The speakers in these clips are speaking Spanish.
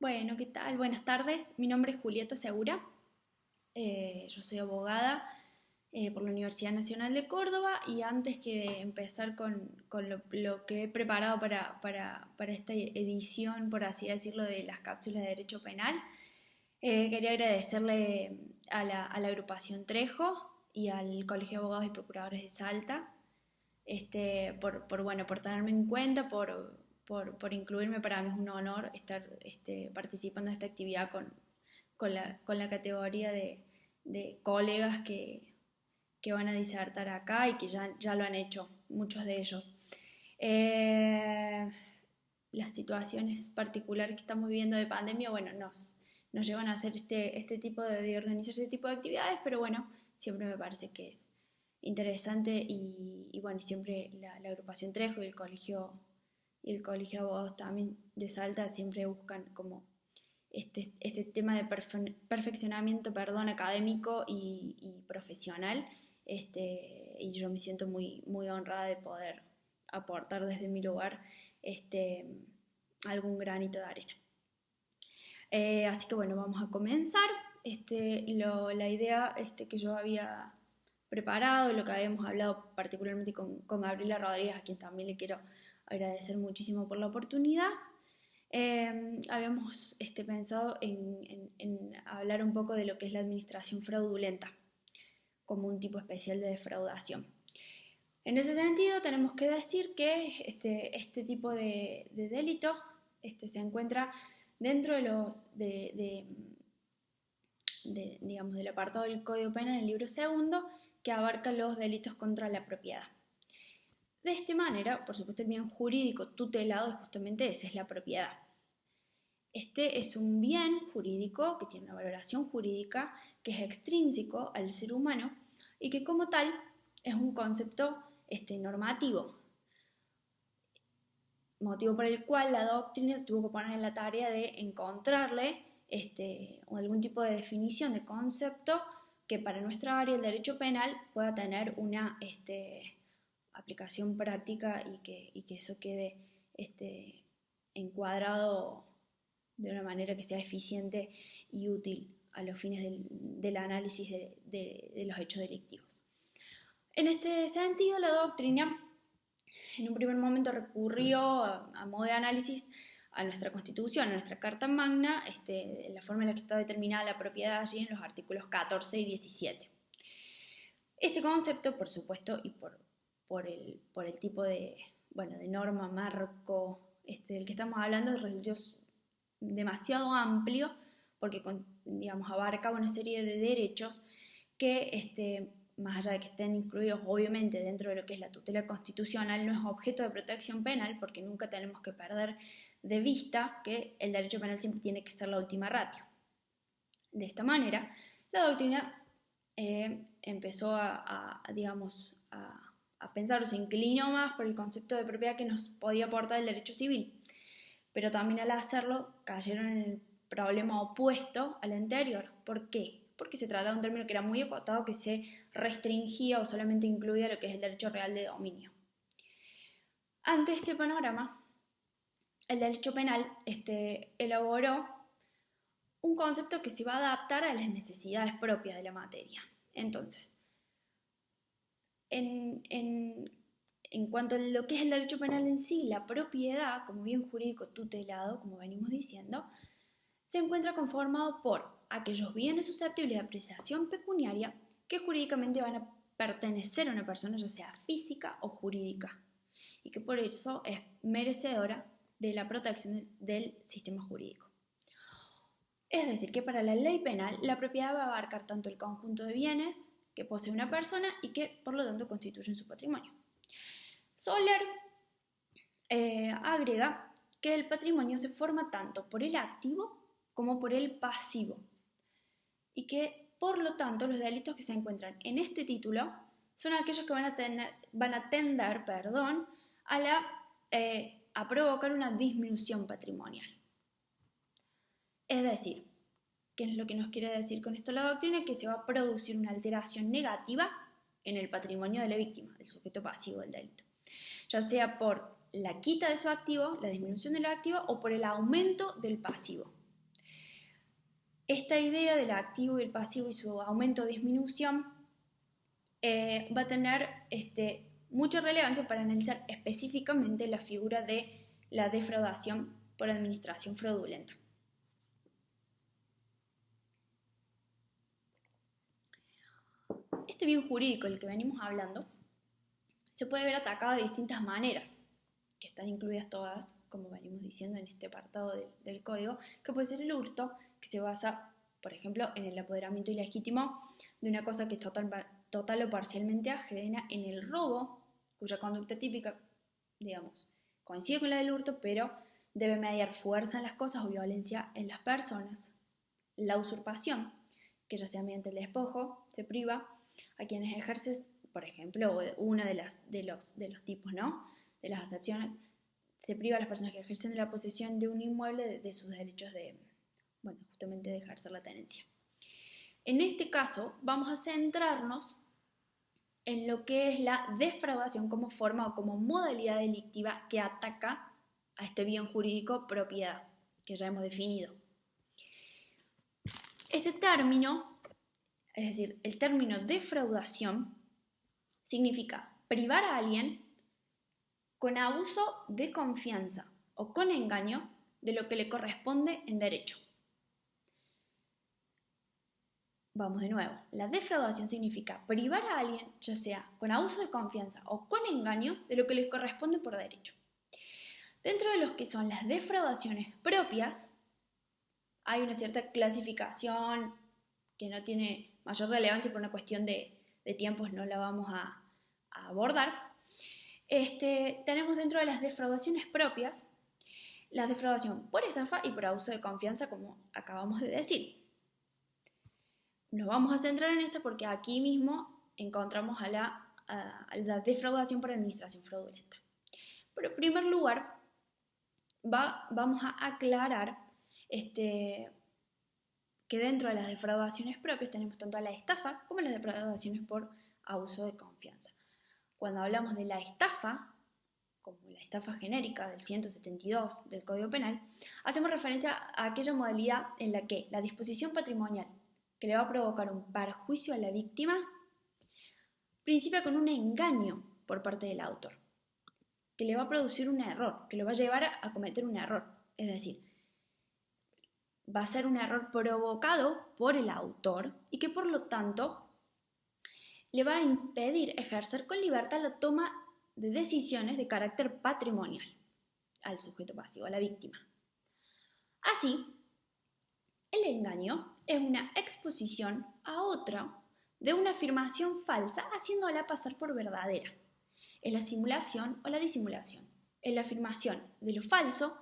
Bueno, ¿qué tal? Buenas tardes. Mi nombre es Julieta Segura. Yo soy abogada por la Universidad Nacional de Córdoba y antes que empezar con lo que he preparado para esta edición, por así decirlo, de las cápsulas de Derecho Penal, quería agradecerle a la agrupación Trejo y al Colegio de Abogados y Procuradores de Salta por tenerme en cuenta, por incluirme. Para mí es un honor estar participando en esta actividad con la categoría de colegas que van a disertar acá y que ya lo han hecho, muchos de ellos. Las situaciones particulares que estamos viviendo de pandemia, bueno, nos llevan a hacer este tipo de organizar este tipo de actividades, pero bueno, siempre me parece que es interesante y bueno, siempre la agrupación Trejo y el colegio de abogados también de Salta siempre buscan como este tema de perfeccionamiento, académico y profesional, y yo me siento muy honrada de poder aportar desde mi lugar algún granito de arena. Así que bueno, vamos a comenzar. La idea que yo había preparado, lo que habíamos hablado particularmente con Gabriela Rodríguez, a quien también le quiero agradecer muchísimo por la oportunidad. Habíamos pensado en hablar un poco de lo que es la administración fraudulenta, como un tipo especial de defraudación. En ese sentido, tenemos que decir que este tipo de delito se encuentra dentro digamos, del apartado del Código Penal en el libro segundo, que abarca los delitos contra la propiedad. De esta manera, por supuesto, el bien jurídico tutelado es justamente ese, es la propiedad. Este es un bien jurídico que tiene una valoración jurídica que es extrínseco al ser humano y que como tal es un concepto normativo, motivo por el cual la doctrina se tuvo que poner en la tarea de encontrarle algún tipo de definición de concepto que para nuestra área del derecho penal pueda tener una aplicación práctica y que eso quede encuadrado de una manera que sea eficiente y útil a los fines del análisis de los hechos delictivos. En este sentido, la doctrina en un primer momento recurrió a modo de análisis a nuestra Constitución, a nuestra Carta Magna, la forma en la que está determinada la propiedad allí en los artículos 14 y 17. Este concepto, por supuesto, y por el tipo de norma, marco del que estamos hablando, resultó demasiado amplio porque abarca una serie de derechos que más allá de que estén incluidos obviamente dentro de lo que es la tutela constitucional, no es objeto de protección penal, porque nunca tenemos que perder de vista que el derecho penal siempre tiene que ser la última ratio. De esta manera, la doctrina empezó a pensar, o se inclinó más por el concepto de propiedad que nos podía aportar el derecho civil, pero también al hacerlo cayeron en el problema opuesto al anterior. ¿Por qué? Porque se trataba de un término que era muy acotado, que se restringía o solamente incluía lo que es el derecho real de dominio. Ante este panorama, el derecho penal elaboró un concepto que se va a adaptar a las necesidades propias de la materia. Entonces, en cuanto a lo que es el derecho penal en sí, la propiedad como bien jurídico tutelado, como venimos diciendo, se encuentra conformado por aquellos bienes susceptibles de apreciación pecuniaria que jurídicamente van a pertenecer a una persona, ya sea física o jurídica, y que por eso es merecedora de la protección del sistema jurídico. Es decir, que para la ley penal, la propiedad va a abarcar tanto el conjunto de bienes que posee una persona y que, por lo tanto, constituyen su patrimonio. Soler agrega que el patrimonio se forma tanto por el activo como por el pasivo, y que, por lo tanto, los delitos que se encuentran en este título son aquellos que van a tender a provocar una disminución patrimonial. Es decir, ¿qué es lo que nos quiere decir con esto la doctrina? Que se va a producir una alteración negativa en el patrimonio de la víctima, el sujeto pasivo del delito, ya sea por la quita de su activo, la disminución del activo, o por el aumento del pasivo. esta idea del activo y el pasivo y su aumento o disminución va a tener mucha relevancia para analizar específicamente la figura de la defraudación por administración fraudulenta. Este bien jurídico del que venimos hablando se puede ver atacado de distintas maneras, que están incluidas todas, como venimos diciendo en este apartado del código, que puede ser el hurto, que se basa, por ejemplo, en el apoderamiento ilegítimo de una cosa que es total o parcialmente ajena, en el robo, cuya conducta típica, digamos, coincide con la del hurto, pero debe mediar fuerza en las cosas o violencia en las personas. La usurpación, que ya sea mediante el despojo, se priva a quienes ejercen, por ejemplo, una de los tipos, ¿no?, de las acepciones, se priva a las personas que ejercen de la posesión de un inmueble de sus derechos de, justamente de ejercer la tenencia. En este caso, vamos a centrarnos en lo que es la defraudación como forma o como modalidad delictiva que ataca a este bien jurídico propiedad, que ya hemos definido. Este término, es decir, el término defraudación, significa privar a alguien con abuso de confianza o con engaño de lo que le corresponde en derecho. Vamos de nuevo, la defraudación significa privar a alguien, ya sea con abuso de confianza o con engaño, de lo que les corresponde por derecho. Dentro de los que son las defraudaciones propias, hay una cierta clasificación que no tiene mayor relevancia por una cuestión de tiempos, no la vamos a abordar. Tenemos dentro de las defraudaciones propias la defraudación por estafa y por abuso de confianza, como acabamos de decir. Nos vamos a centrar en esta porque aquí mismo encontramos a la defraudación por administración fraudulenta. Pero en primer lugar, vamos a aclarar que dentro de las defraudaciones propias tenemos tanto a la estafa como las defraudaciones por abuso de confianza. Cuando hablamos de la estafa, como la estafa genérica del 172 del Código Penal, hacemos referencia a aquella modalidad en la que la disposición patrimonial que le va a provocar un perjuicio a la víctima principia con un engaño por parte del autor, que le va a producir un error, que lo va a llevar a cometer un error. Es decir, va a ser un error provocado por el autor y que por lo tanto le va a impedir ejercer con libertad la toma de decisiones de carácter patrimonial al sujeto pasivo, a la víctima. Así, el engaño es una exposición a otra de una afirmación falsa haciéndola pasar por verdadera. Es la simulación o la disimulación. Es la afirmación de lo falso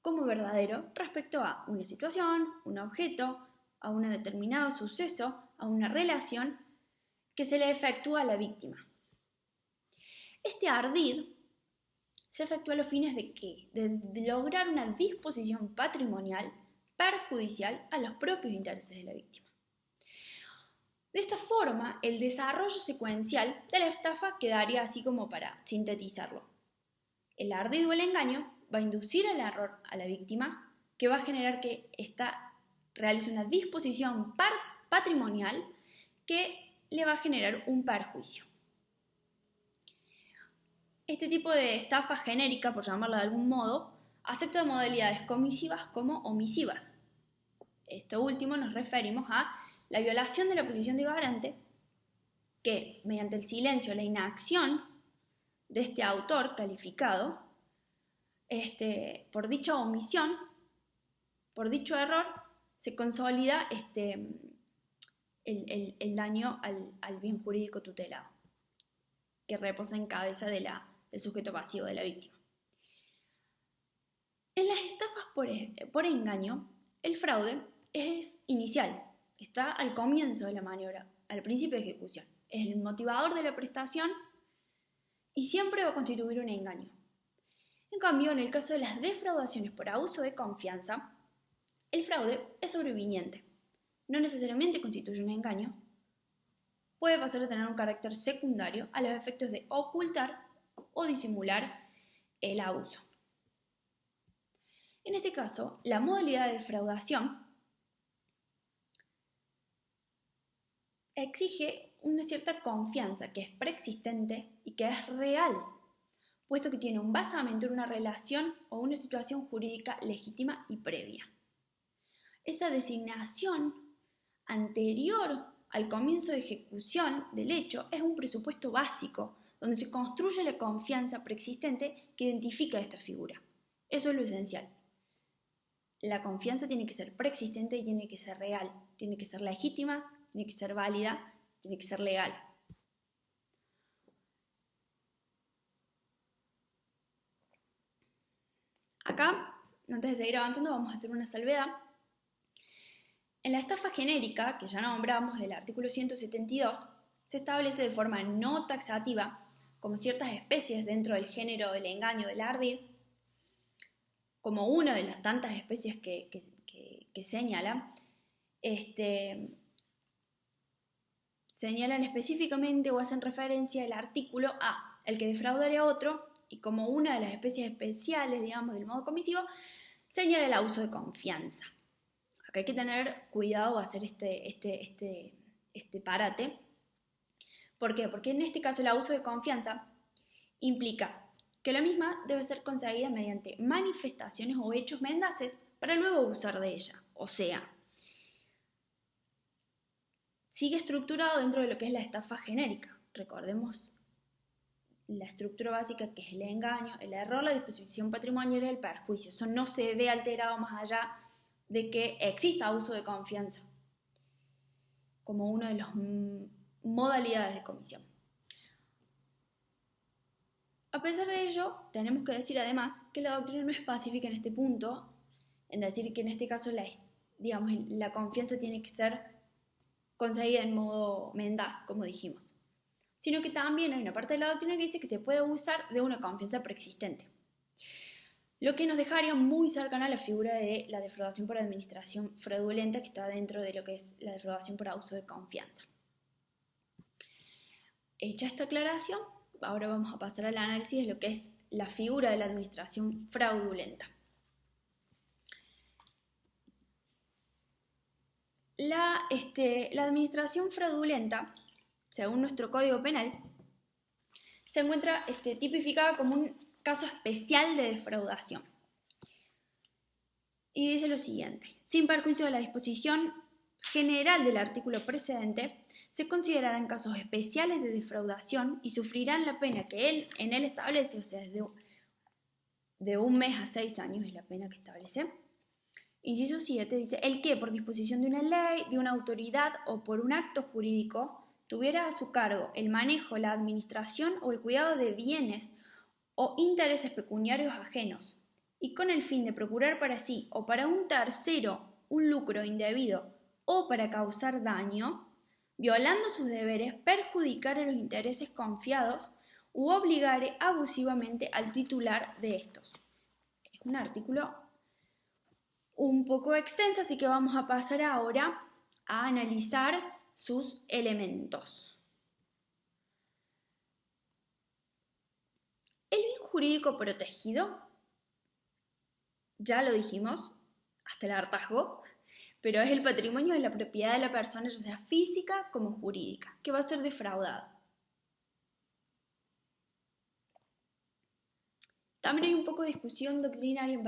como verdadero respecto a una situación, un objeto, a un determinado suceso, a una relación que se le efectúa a la víctima. Este ardid se efectúa a los fines de ¿qué? De lograr una disposición patrimonial perjudicial a los propios intereses de la víctima. De esta forma, el desarrollo secuencial de la estafa quedaría así como para sintetizarlo. El ardid o el engaño va a inducir el error a la víctima, que va a generar que ésta realice una disposición patrimonial que le va a generar un perjuicio. Este tipo de estafa genérica, por llamarla de algún modo, acepta modalidades comisivas como omisivas. Esto último nos referimos a la violación de la posición de garante, que mediante el silencio o la inacción de este autor calificado, por dicha omisión, por dicho error, se consolida el daño al bien jurídico tutelado, que reposa en cabeza del sujeto pasivo de la víctima. En las estafas por engaño, el fraude es inicial, está al comienzo de la maniobra, al principio de ejecución. Es el motivador de la prestación y siempre va a constituir un engaño. En cambio, en el caso de las defraudaciones por abuso de confianza, el fraude es sobreviniente. No necesariamente constituye un engaño. Puede pasar a tener un carácter secundario a los efectos de ocultar o disimular el abuso. En este caso, la modalidad de defraudación exige una cierta confianza que es preexistente y que es real, puesto que tiene un basamento en una relación o una situación jurídica legítima y previa. Esa designación anterior al comienzo de ejecución del hecho es un presupuesto básico, donde se construye la confianza preexistente que identifica esta figura. Eso es lo esencial. La confianza tiene que ser preexistente y tiene que ser real, tiene que ser legítima, tiene que ser válida, tiene que ser legal. Acá, antes de seguir avanzando, vamos a hacer una salvedad. En la estafa genérica, que ya nombramos del artículo 172, se establece de forma no taxativa como ciertas especies dentro del género del engaño del ardid, como una de las tantas especies que señalan específicamente o hacen referencia al artículo a el que defraudare a otro, y como una de las especies especiales, digamos, del modo comisivo, señala el abuso de confianza. Acá hay que tener cuidado a hacer este parate. ¿Por qué? Porque en este caso el abuso de confianza implica que la misma debe ser conseguida mediante manifestaciones o hechos mendaces para luego abusar de ella. O sea, sigue estructurado dentro de lo que es la estafa genérica. Recordemos la estructura básica, que es el engaño, el error, la disposición patrimonial y el perjuicio. Eso no se ve alterado más allá de que exista abuso de confianza como una de las modalidades de comisión. A pesar de ello, tenemos que decir además que la doctrina no es pacífica en este punto, en decir que en este caso la confianza tiene que ser conseguida en modo mendaz, como dijimos, sino que también hay una parte de la doctrina que dice que se puede abusar de una confianza preexistente, lo que nos dejaría muy cercana a la figura de la defraudación por administración fraudulenta, que está dentro de lo que es la defraudación por abuso de confianza. Hecha esta aclaración, ahora vamos a pasar al análisis de lo que es la figura de la administración fraudulenta. La administración fraudulenta, según nuestro Código Penal, se encuentra tipificada como un caso especial de defraudación. Y dice lo siguiente: sin perjuicio de la disposición general del artículo precedente, se considerarán casos especiales de defraudación y sufrirán la pena que en él establece, o sea, de 1 mes a 6 años es la pena que establece. Inciso 7 dice: el que, por disposición de una ley, de una autoridad o por un acto jurídico, tuviera a su cargo el manejo, la administración o el cuidado de bienes o intereses pecuniarios ajenos, y con el fin de procurar para sí o para un tercero un lucro indebido o para causar daño, violando sus deberes, perjudicar a los intereses confiados u obligare abusivamente al titular de estos. Es un artículo un poco extenso, así que vamos a pasar ahora a analizar sus elementos. El bien jurídico protegido, ya lo dijimos, hasta el hartazgo, pero es el patrimonio de la propiedad de la persona, ya sea física como jurídica, que va a ser defraudado. También hay un poco de discusión doctrinaria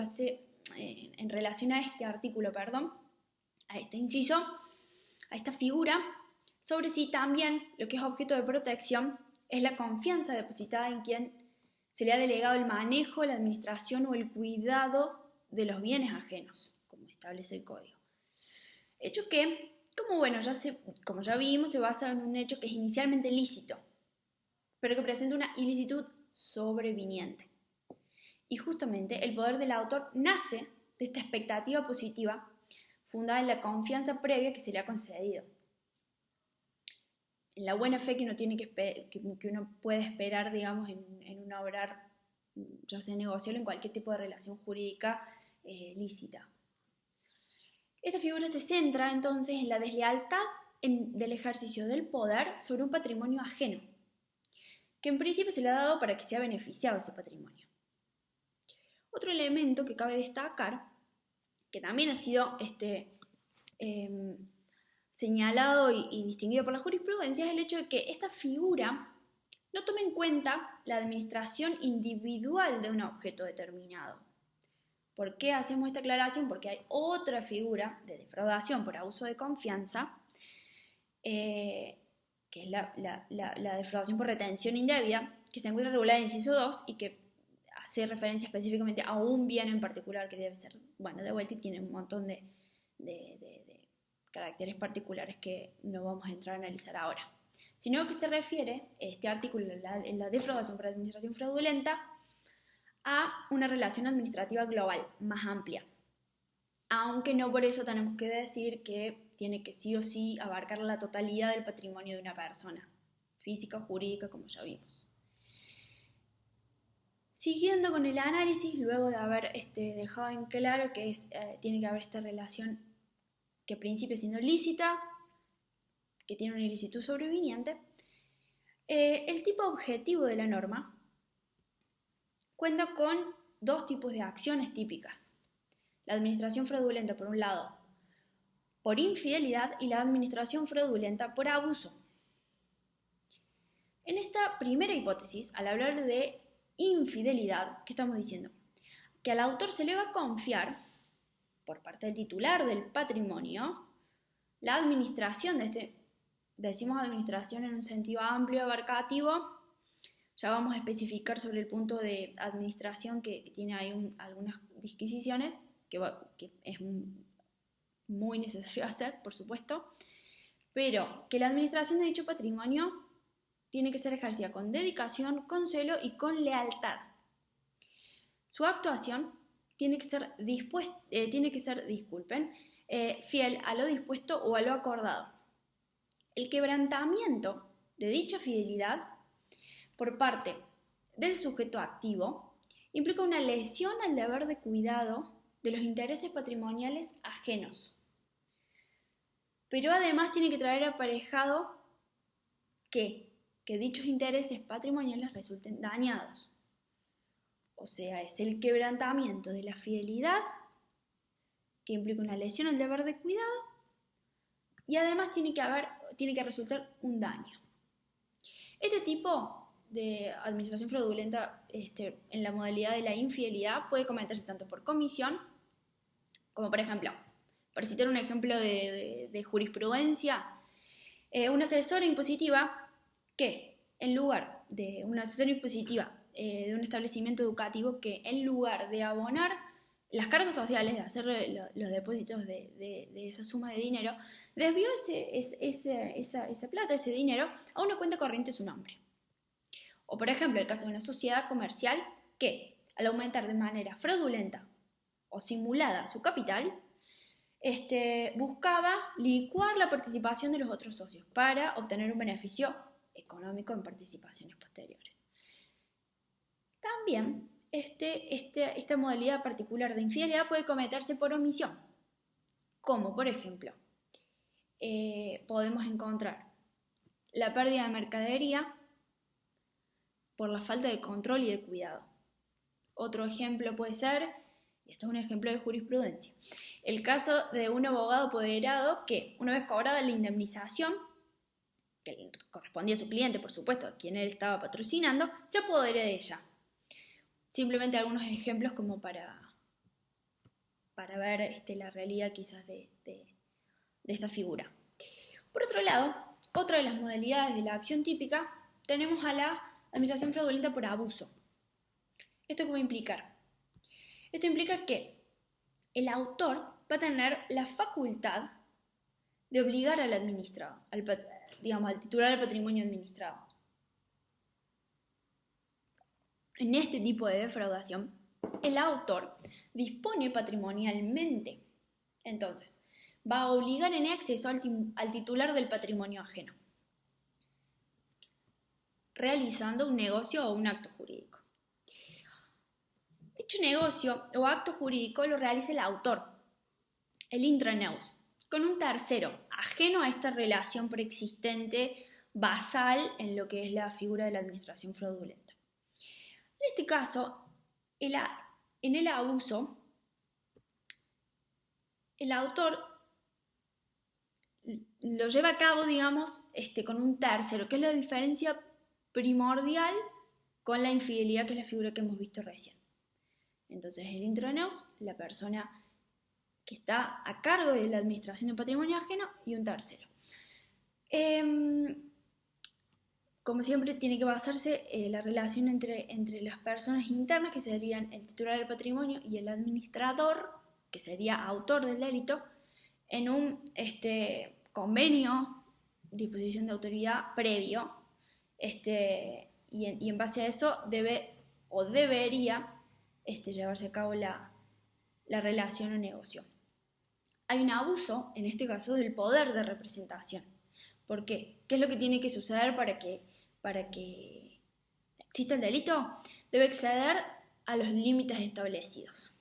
en relación a este artículo, a este inciso, a esta figura, sobre si también lo que es objeto de protección es la confianza depositada en quien se le ha delegado el manejo, la administración o el cuidado de los bienes ajenos, como establece el Código. Hecho que, como ya vimos, se basa en un hecho que es inicialmente lícito, pero que presenta una ilicitud sobreviniente. Y justamente el poder del autor nace de esta expectativa positiva fundada en la confianza previa que se le ha concedido, en la buena fe que uno puede esperar, digamos, en un obrar, ya sea negociable, en cualquier tipo de relación jurídica lícita. Esta figura se centra entonces en la deslealtad del ejercicio del poder sobre un patrimonio ajeno, que en principio se le ha dado para que sea beneficiado ese patrimonio. Otro elemento que cabe destacar, que también ha sido señalado y distinguido por la jurisprudencia es el hecho de que esta figura no toma en cuenta la administración individual de un objeto determinado. ¿Por qué hacemos esta aclaración? Porque hay otra figura de defraudación por abuso de confianza, que es la defraudación por retención indebida, que se encuentra regulada en el inciso 2 y que hace referencia específicamente a un bien en particular que debe ser, devuelto, y tiene un montón de caracteres particulares que no vamos a entrar a analizar ahora. Sino que se refiere este artículo en la defraudación por administración fraudulenta a una relación administrativa global más amplia, aunque no por eso tenemos que decir que tiene que sí o sí abarcar la totalidad del patrimonio de una persona, física o jurídica, como ya vimos. Siguiendo con el análisis, luego de haber dejado en claro que tiene que haber esta relación que principia siendo lícita, que tiene una ilicitud sobreviniente, el tipo objetivo de la norma cuenta con dos tipos de acciones típicas. La administración fraudulenta, por un lado, por infidelidad, y la administración fraudulenta por abuso. En esta primera hipótesis, al hablar de infidelidad, ¿qué estamos diciendo? Que al autor se le va a confiar, por parte del titular del patrimonio, la administración de decimos administración en un sentido amplio, abarcativo. Ya vamos a especificar sobre el punto de administración que tiene ahí algunas disquisiciones que es muy necesario hacer, por supuesto, pero que la administración de dicho patrimonio tiene que ser ejercida con dedicación, con celo y con lealtad. Su actuación tiene que ser fiel a lo dispuesto o a lo acordado. El quebrantamiento de dicha fidelidad por parte del sujeto activo implica una lesión al deber de cuidado de los intereses patrimoniales ajenos. Pero además tiene que traer aparejado que dichos intereses patrimoniales resulten dañados. O sea, es el quebrantamiento de la fidelidad que implica una lesión al deber de cuidado y además tiene que resultar un daño. Este tipo de administración fraudulenta en la modalidad de la infidelidad puede cometerse tanto por comisión como, por ejemplo, para citar un ejemplo de jurisprudencia, una asesora impositiva que en lugar de una asesora impositiva de un establecimiento educativo que en lugar de abonar las cargas sociales, de hacer los depósitos de esa suma de dinero, desvió esa plata, ese dinero, a una cuenta corriente a su nombre. O, por ejemplo, el caso de una sociedad comercial que, al aumentar de manera fraudulenta o simulada su capital, buscaba licuar la participación de los otros socios para obtener un beneficio económico en participaciones posteriores. También esta modalidad particular de infidelidad puede cometerse por omisión, como por ejemplo podemos encontrar la pérdida de mercadería por la falta de control y de cuidado. Otro ejemplo puede ser, y esto es un ejemplo de jurisprudencia, el caso de un abogado apoderado que, una vez cobrada la indemnización que le correspondía a su cliente, por supuesto, a quien él estaba patrocinando, se apodera de ella. Simplemente algunos ejemplos como para ver la realidad quizás de esta figura. Por otro lado, otra de las modalidades de la acción típica, tenemos a la administración fraudulenta por abuso. ¿Esto qué va a implicar? Esto implica que el autor va a tener la facultad de obligar al administrado, al titular del patrimonio administrado. En este tipo de defraudación, el autor dispone patrimonialmente. Entonces, va a obligar en exceso al titular del patrimonio ajeno, realizando un negocio o un acto jurídico. Dicho negocio o acto jurídico lo realiza el autor, el intraneus, con un tercero, ajeno a esta relación preexistente basal en lo que es la figura de la administración fraudulenta. En este caso, en el abuso, el autor lo lleva a cabo, digamos, con un tercero, que es la diferencia primordial con la infidelidad, que es la figura que hemos visto recién. Entonces, el intraneus, la persona que está a cargo de la administración del patrimonio ajeno, y un tercero. Como siempre, tiene que basarse la relación entre las personas internas, que serían el titular del patrimonio, y el administrador, que sería autor del delito, en un convenio, disposición de autoridad previo, y en base a eso debería llevarse a cabo la relación o negocio. Hay un abuso, en este caso, del poder de representación. ¿Por qué? ¿Qué es lo que tiene que suceder para que exista el delito? Debe exceder a los límites establecidos.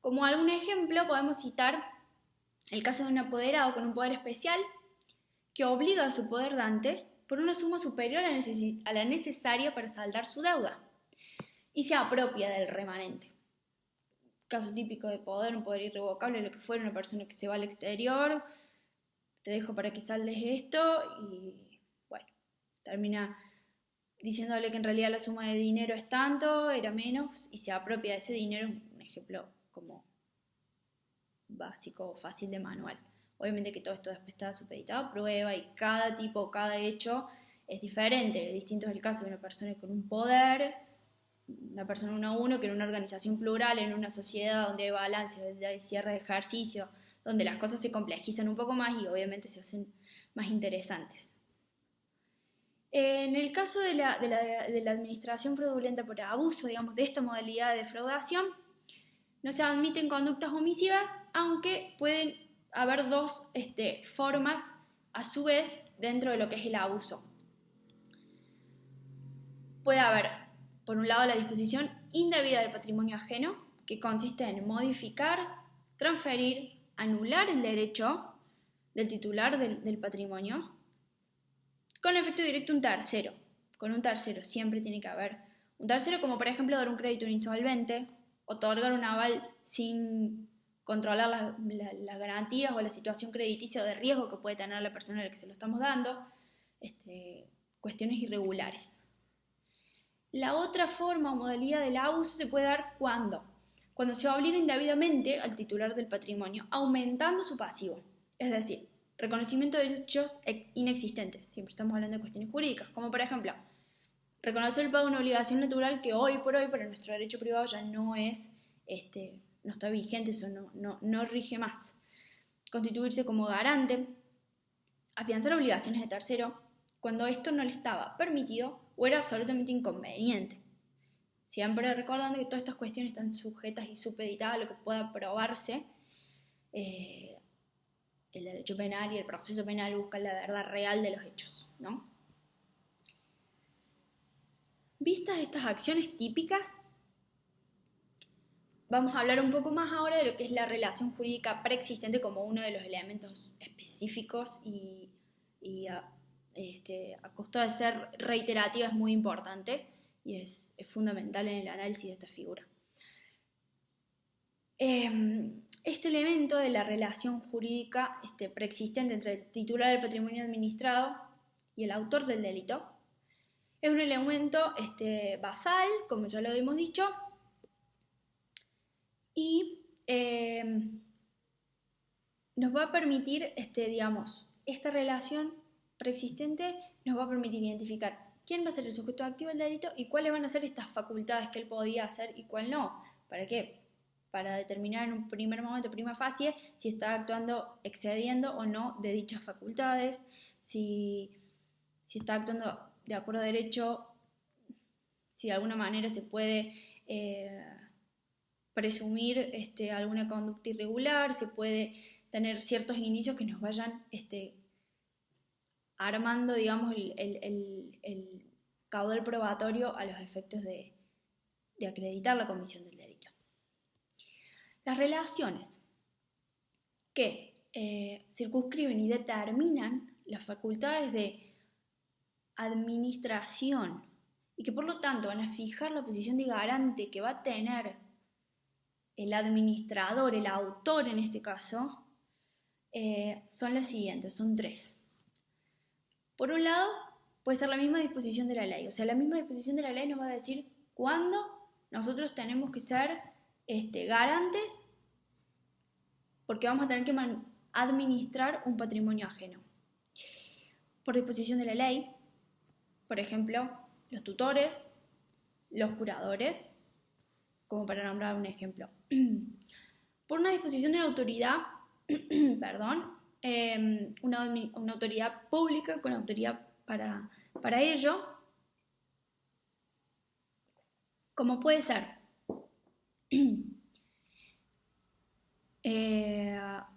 Como algún ejemplo, podemos citar el caso de un apoderado con un poder especial que obliga a su poder dante por una suma superior a la necesaria para saldar su deuda y se apropia del remanente. Caso típico de poder, un poder irrevocable, lo que fuera, una persona que se va al exterior, te dejo para que saldes esto, y bueno, termina diciéndole que en realidad la suma de dinero es tanto, era menos, y se apropia de ese dinero. Un ejemplo como básico, fácil de manual. Obviamente que todo esto después está supeditado a prueba, y cada tipo, cada hecho es diferente. Distinto es el caso de una persona con un poder, una persona uno a uno, que en una organización plural, en una sociedad donde hay balance, donde hay cierre de ejercicio, donde las cosas se complejizan un poco más y obviamente se hacen más interesantes. En el caso de la administración fraudulenta por abuso, digamos, de esta modalidad de defraudación, no se admiten conductas omisivas, aunque pueden haber dos formas, a su vez, dentro de lo que es el abuso. Puede haber, por un lado, la disposición indebida del patrimonio ajeno, que consiste en modificar, transferir, anular el derecho del titular del patrimonio, con efecto directo un tercero. Con un tercero siempre tiene que haber un tercero, como por ejemplo dar un crédito a un insolvente, otorgar un aval sin controlar las garantías o la situación crediticia o de riesgo que puede tener la persona a la que se lo estamos dando, cuestiones irregulares. La otra forma o modalidad del abuso se puede dar cuando se obliga indebidamente al titular del patrimonio, aumentando su pasivo, es decir, reconocimiento de hechos inexistentes. Siempre estamos hablando de cuestiones jurídicas, como por ejemplo, reconocer el pago de una obligación natural que hoy por hoy para nuestro derecho privado ya no es, no está vigente, eso no rige más. Constituirse como garante, afianzar obligaciones de tercero cuando esto no le estaba permitido o era absolutamente inconveniente. Siempre recordando que todas estas cuestiones están sujetas y supeditadas a lo que pueda probarse. El derecho penal y el proceso penal buscan la verdad real de los hechos, ¿no? Vistas estas acciones típicas, vamos a hablar un poco más ahora de lo que es la relación jurídica preexistente como uno de los elementos específicos y a costo de ser reiterativa es muy importante y es fundamental en el análisis de esta figura. Este elemento de la relación jurídica preexistente entre el titular del patrimonio administrado y el autor del delito es un elemento basal, como ya lo hemos dicho, y nos va a permitir, esta relación preexistente nos va a permitir identificar quién va a ser el sujeto activo del delito y cuáles van a ser estas facultades que él podía hacer y cuál no. ¿Para qué? Para determinar en un primer momento, prima facie, si está actuando excediendo o no de dichas facultades, si está actuando de acuerdo a derecho, si de alguna manera se puede presumir alguna conducta irregular, se puede tener ciertos indicios que nos vayan armando, digamos, el caudal probatorio a los efectos de acreditar la comisión del delito. Las relaciones que circunscriben y determinan las facultades de administración y que por lo tanto van a fijar la posición de garante que va a tener el administrador, el autor en este caso, son las siguientes, son 3. Por un lado, puede ser la misma disposición de la ley, o sea, la misma disposición de la ley nos va a decir cuándo nosotros tenemos que ser garantes, porque vamos a tener que administrar un patrimonio ajeno. Por disposición de la ley, por ejemplo, los tutores, los curadores, como para nombrar un ejemplo. Por una disposición de la autoridad, una autoridad pública con autoridad para ello, como puede ser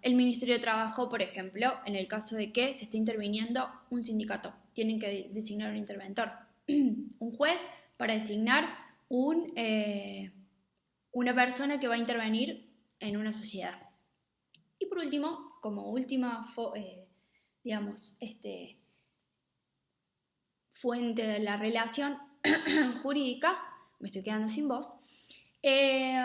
el Ministerio de Trabajo, por ejemplo, en el caso de que se esté interviniendo un sindicato, tienen que designar un interventor, un juez para designar una persona que va a intervenir en una sociedad. Y por último, como última fuente de la relación jurídica, me estoy quedando sin voz, es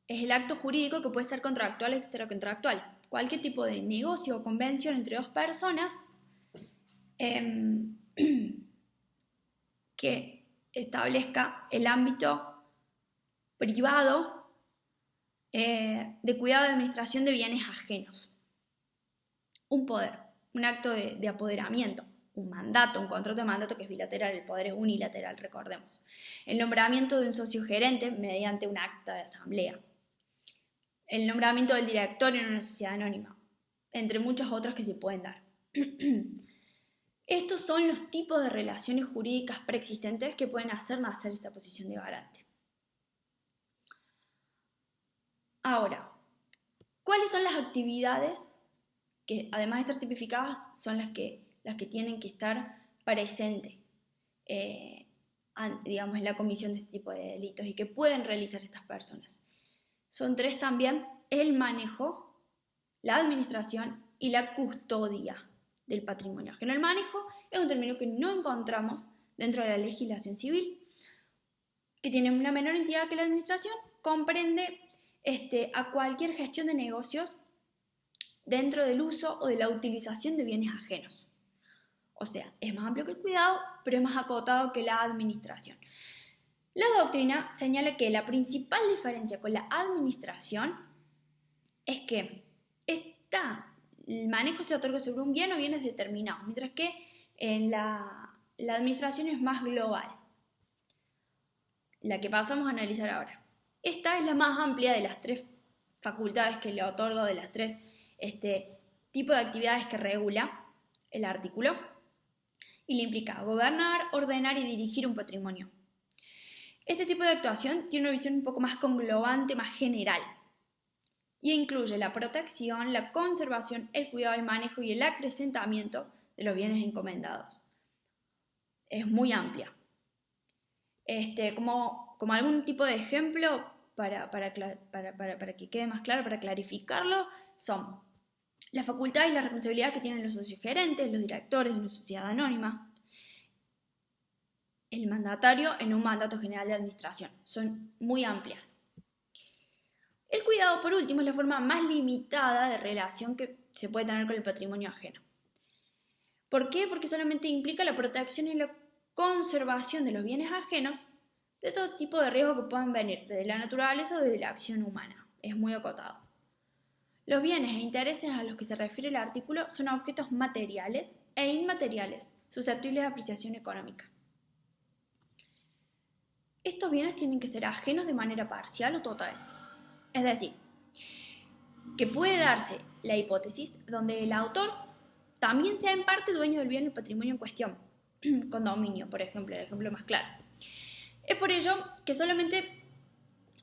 el acto jurídico que puede ser contractual o extracontractual. Cualquier tipo de negocio o convención entre dos personas que establezca el ámbito privado de cuidado de administración de bienes ajenos. Un poder, un acto de apoderamiento, un mandato, un contrato de mandato que es bilateral, el poder es unilateral, recordemos. El nombramiento de un socio gerente mediante un acta de asamblea. El nombramiento del director en una sociedad anónima, entre muchas otras que se pueden dar. Estos son los tipos de relaciones jurídicas preexistentes que pueden hacer nacer esta posición de garante. Ahora, ¿cuáles son las actividades que, además de estar tipificadas, son las que tienen que estar presentes, en la comisión de este tipo de delitos y que pueden realizar estas personas? Son 3 también: el manejo, la administración y la custodia del patrimonio ajeno. El manejo es un término que no encontramos dentro de la legislación civil, que tiene una menor entidad que la administración, comprende a cualquier gestión de negocios dentro del uso o de la utilización de bienes ajenos. O sea, es más amplio que el cuidado, pero es más acotado que la administración. La doctrina señala que la principal diferencia con la administración es que el manejo se otorga sobre un bien o bienes determinados, mientras que en la administración es más global. La que pasamos a analizar ahora. Esta es la más amplia de las 3 facultades que le otorgo, de las 3 tipos de actividades que regula el artículo, y le implica gobernar, ordenar y dirigir un patrimonio. Este tipo de actuación tiene una visión un poco más conglobante, más general, y incluye la protección, la conservación, el cuidado, el manejo y el acrecentamiento de los bienes encomendados. Es muy amplia. Como algún tipo de ejemplo, para que quede más claro, para clarificarlo, son la facultad y la responsabilidad que tienen los socios gerentes, los directores de una sociedad anónima, el mandatario en un mandato general de administración. Son muy amplias. El cuidado, por último, es la forma más limitada de relación que se puede tener con el patrimonio ajeno. ¿Por qué? Porque solamente implica la protección y la conservación de los bienes ajenos de todo tipo de riesgos que puedan venir desde la naturaleza o desde la acción humana. Es muy acotado. Los bienes e intereses a los que se refiere el artículo son objetos materiales e inmateriales, susceptibles de apreciación económica. Estos bienes tienen que ser ajenos de manera parcial o total. Es decir, que puede darse la hipótesis donde el autor también sea en parte dueño del bien o patrimonio en cuestión, condominio, por ejemplo, el ejemplo más claro. Es por ello que solamente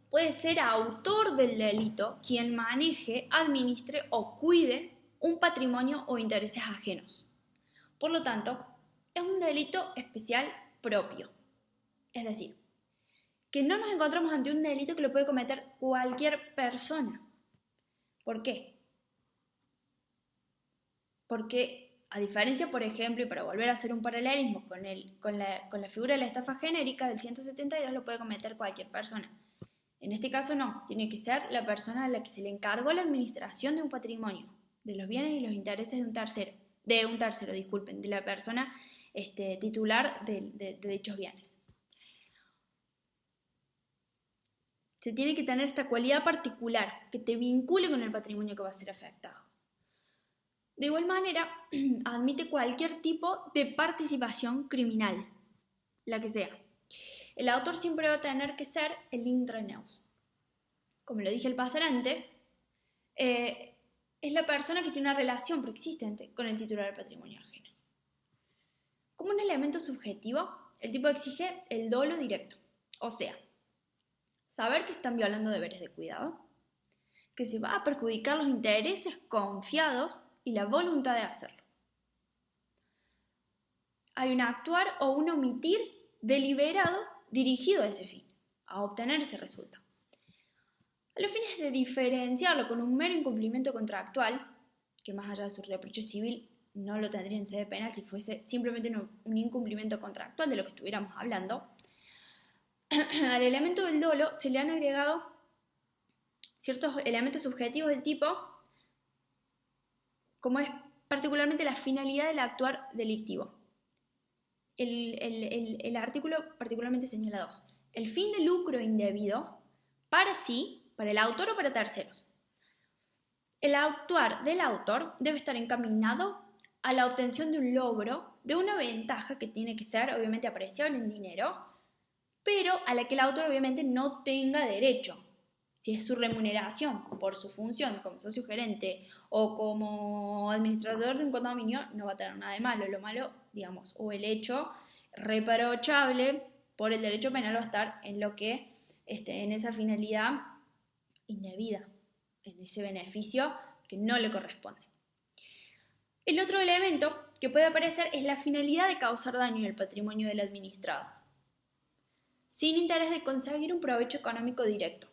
puede ser autor del delito quien maneje, administre o cuide un patrimonio o intereses ajenos. Por lo tanto, es un delito especial propio. Es decir, que no nos encontramos ante un delito que lo puede cometer cualquier persona. ¿Por qué? Porque, a diferencia, por ejemplo, y para volver a hacer un paralelismo con la figura de la estafa genérica del 172, lo puede cometer cualquier persona. En este caso no, tiene que ser la persona a la que se le encargó la administración de un patrimonio, de los bienes y los intereses de la persona titular de dichos bienes. Se tiene que tener esta cualidad particular que te vincule con el patrimonio que va a ser afectado. De igual manera, admite cualquier tipo de participación criminal, la que sea. El autor siempre va a tener que ser el intraneus. Como lo dije al pasar antes, es la persona que tiene una relación preexistente con el titular del patrimonio ajeno. Como un elemento subjetivo, el tipo exige el dolo directo, o sea, saber que están violando deberes de cuidado, que se va a perjudicar los intereses confiados y la voluntad de hacerlo. Hay un actuar o un omitir deliberado dirigido a ese fin, a obtener ese resultado. A los fines de diferenciarlo con un mero incumplimiento contractual, que más allá de su reproche civil no lo tendría en sede penal si fuese simplemente un incumplimiento contractual de lo que estuviéramos hablando, al elemento del dolo se le han agregado ciertos elementos subjetivos del tipo, como es particularmente la finalidad del actuar delictivo. El artículo particularmente señala dos. El fin de lucro indebido para sí, para el autor o para terceros. El actuar del autor debe estar encaminado a la obtención de un logro, de una ventaja que tiene que ser obviamente apreciable en dinero, pero a la que el autor obviamente no tenga derecho. Si es su remuneración por su función como socio gerente o como administrador de un condominio, no va a tener nada de malo. Lo malo, digamos, o el hecho reprochable por el derecho penal va a estar en lo que, en esa finalidad indebida, en ese beneficio que no le corresponde. El otro elemento que puede aparecer es la finalidad de causar daño en el patrimonio del administrado, sin interés de conseguir un provecho económico directo,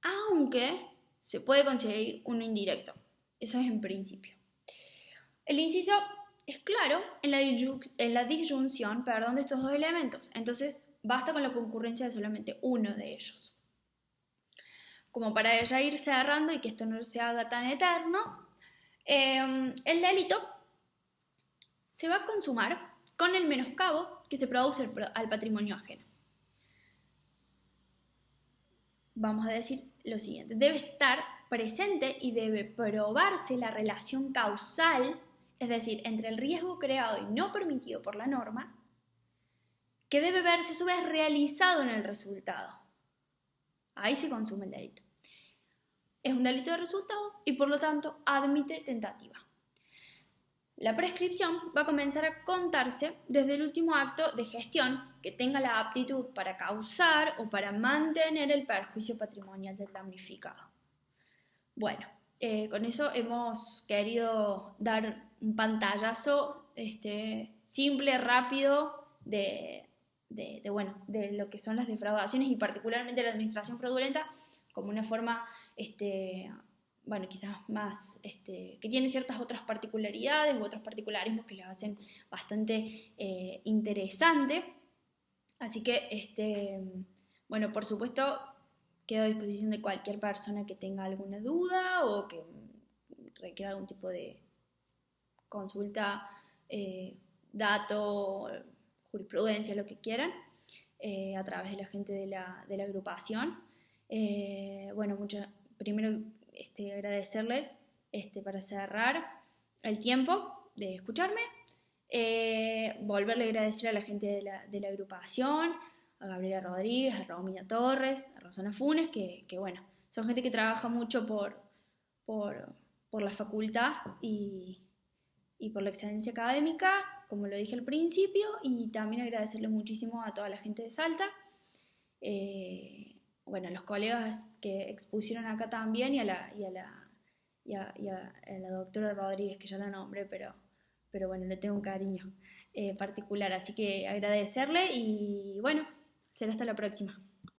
aunque se puede conseguir uno indirecto. Eso es en principio. El inciso es claro en la disyunción de estos dos elementos, entonces basta con la concurrencia de solamente uno de ellos. Como para ya ir cerrando y que esto no se haga tan eterno, el delito se va a consumar con el menoscabo que se produce al patrimonio ajeno. Vamos a decir lo siguiente, debe estar presente y debe probarse la relación causal, es decir, entre el riesgo creado y no permitido por la norma, que debe verse a su vez realizado en el resultado. Ahí se consume el delito. Es un delito de resultado y por lo tanto admite tentativa. La prescripción va a comenzar a contarse desde el último acto de gestión que tenga la aptitud para causar o para mantener el perjuicio patrimonial del damnificado. Bueno, con eso hemos querido dar un pantallazo simple, rápido de lo que son las defraudaciones y particularmente la administración fraudulenta como una forma quizás más, que tiene ciertas otras particularidades u otros particularismos que las hacen bastante interesante. Así que, por supuesto, quedo a disposición de cualquier persona que tenga alguna duda o que requiera algún tipo de consulta, dato, jurisprudencia, lo que quieran, a través de la gente de la agrupación. Primero agradecerles para cerrar el tiempo de escucharme, volverle a agradecer a la gente de la agrupación, a Gabriela Rodríguez, a Romina Torres, a Rosana Funes, que son gente que trabaja mucho por la facultad y por la excelencia académica, como lo dije al principio, y también agradecerle muchísimo a toda la gente de Salta, a los colegas que expusieron acá también y a la doctora Rodríguez, que ya la nombré, pero le tengo un cariño particular, así que agradecerle y será hasta la próxima.